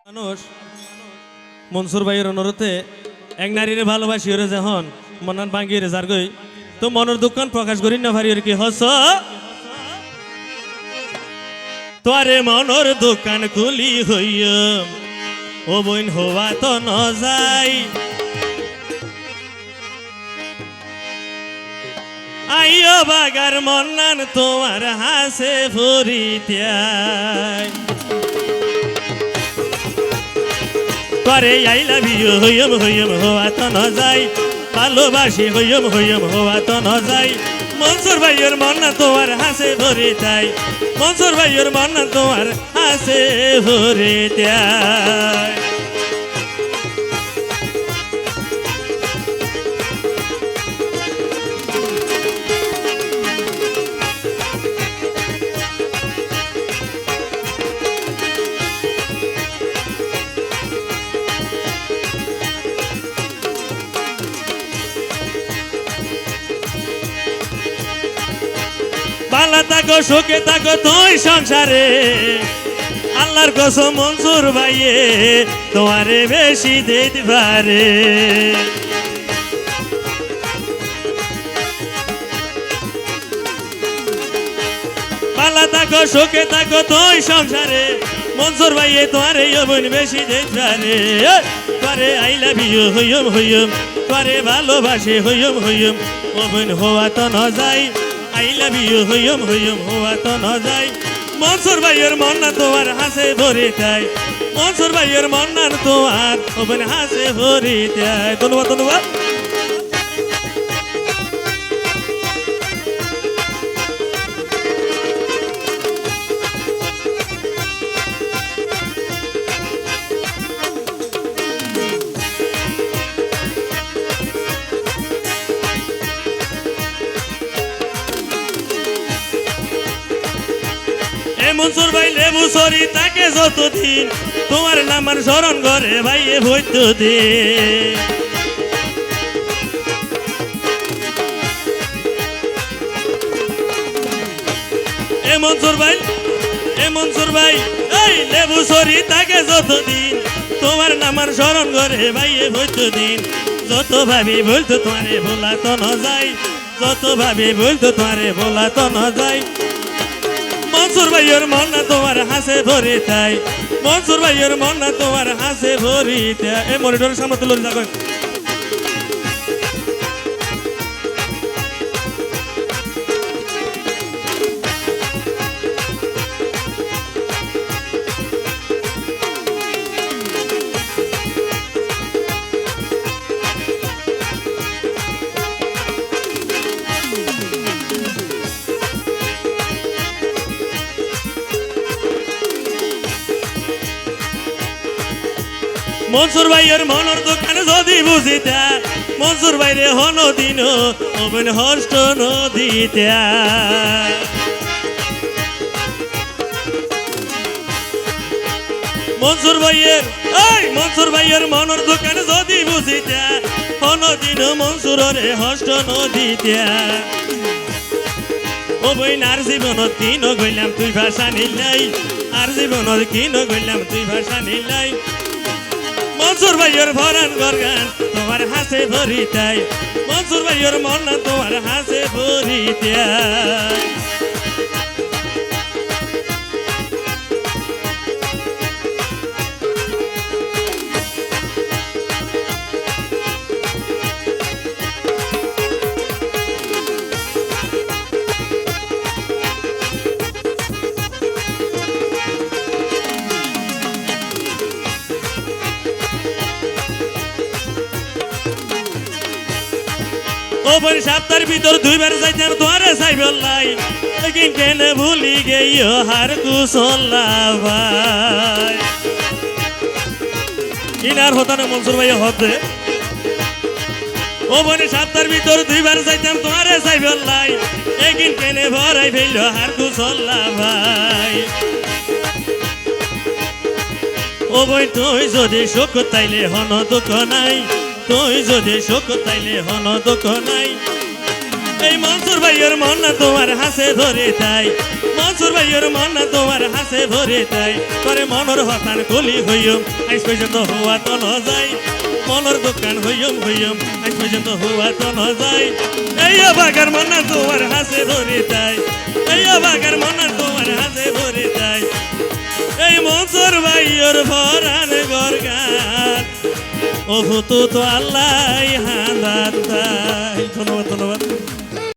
মানুষ মনসুর ভাইয়ের অনুরোধে এক নারীরে ভালোবাসি ওরে যখন মনান ভাঙ্গিয়ে রে যার গই তো মনের দুঃখান প্রকাশ করি না ভারি কি হস তোরে মনের দোকান খুলি হইয় ও বইন হওয়া তো ন যাই আইও বাগার মন্নান তোমার হাসে ফুরিত্যায় তোরে আই লাভ ইউ হইম হইম হওয়া তো ন যাই ভালোবাসি হইম হইম হওয়া তো ন যাই মনসুর ভাইয়ের মন্না তোমার হাসে ফুরিত্যায় মনসুর ভাইয়ের মন্না তোমার হাসে ফুরিত্যায় ভালো থাকো সুখে থাকো তুই সংসারে আল্লাহর কসম মনসুর ভাইয়ে তোমারে বেশি দিতে পারে ভালো থাকো সুখে থাকো তুই সংসারে মনসুর ভাইয়ে তোমারে বোন বেশি দিতে পারে তোরে আই লাভ ইউ হইম হইম তোরে ভালোবাসি হইম হইম ও বোন হওয়া তো ন যাই আই লাভ ইউ হইম হইম হওয়া তো ন যাই মনসুর ভাইয়ের মন্না তোমার হাসে ভরিতাই মনসুর ভাইয়ের মন্নার তোমার ওপেন হাসে ভরিতাই ধন্যবাদ ধন্যবাদ মনসুর ভাই লেবু সরি তাকে যতদিন তোমার নামার স্মরণ করে ভাইয়ে বৈদ্য দে মনসুর ভাই এই লেবু সরি তাকে যতদিন তোমার নামার স্মরণ করে ভাইয়ে বৈদ্য দিন যত ভাবি বলতো তোমারে বলা তো ন যাই যত ভাবি বলতো তোমারে বলা তো ন যাই মনসুর ভাইয়ের মন্না তোমার হাসে ভরিতাই মনসুর ভাইয়ের মন্না তোমার হাসে ভরিতাই এই মনিটরের সামনে তুলে যাবেন মনসুর ভাইয়ের মনের দোকানে যদি বুঝিতা মনসুর ভাইরে হন দিন ওবেন হষ্ট নদীতা মনসুর ভাইয়ের মনের দোকানে যদি বুঝিতা হন দিন মনসুরে হষ্ট নদীতা ও বইন আর জীবনত কি নগইলাম তুই ভাষা নিলাই আর জীবনত কি নগইলাম তুই ভাষা নিলাই মনসুর ভাইয়ের ভরান গরগান তোমার হাসে ভরিতাই মনসুর ভাইয়ের মন্না তোমার হাসে ভরিতাই ওপর সপ্তাহের ভিতর দুইবার যাইতাম তোরে সাইবল্লাই লেকিন কেন ভুলি গেইও হার কুসল্লা ভাই ইনার হতা না মনসুর ভাই হতে ওপর সপ্তাহের ভিতর দুইবার যাইতাম তোরে সাইবল্লাই লেকিন কেন ভরাই ফেইল হার কুসল্লা ভাই ও বই তুই যদি সুখ তাইলে হন দুঃখ নাই তুই যদি সুখ তাইলে হন দুঃখ নাই এই মনসুর ভাইয়ের মন না তোমার হাসে ধরে তাই মনসুর ভাইয়ের মন না তোমার হাসে ধরে তাই করে মনর হতান কলি হইম আজ পর্যন্ত হওয়া তো ন যাই মনর দোকান হইম আজ পর্যন্ত হওয়া তো ন যাই এই বাগার মন না তোমার হাসে ধরে তাই এই বাগার মন না তোমার হাসে ধরে তাই এই মনসুর ভাইয়ের ভরান গরগান ও তো আল্লাহ হাঁদাত ধন্যবাদ ধন্যবাদ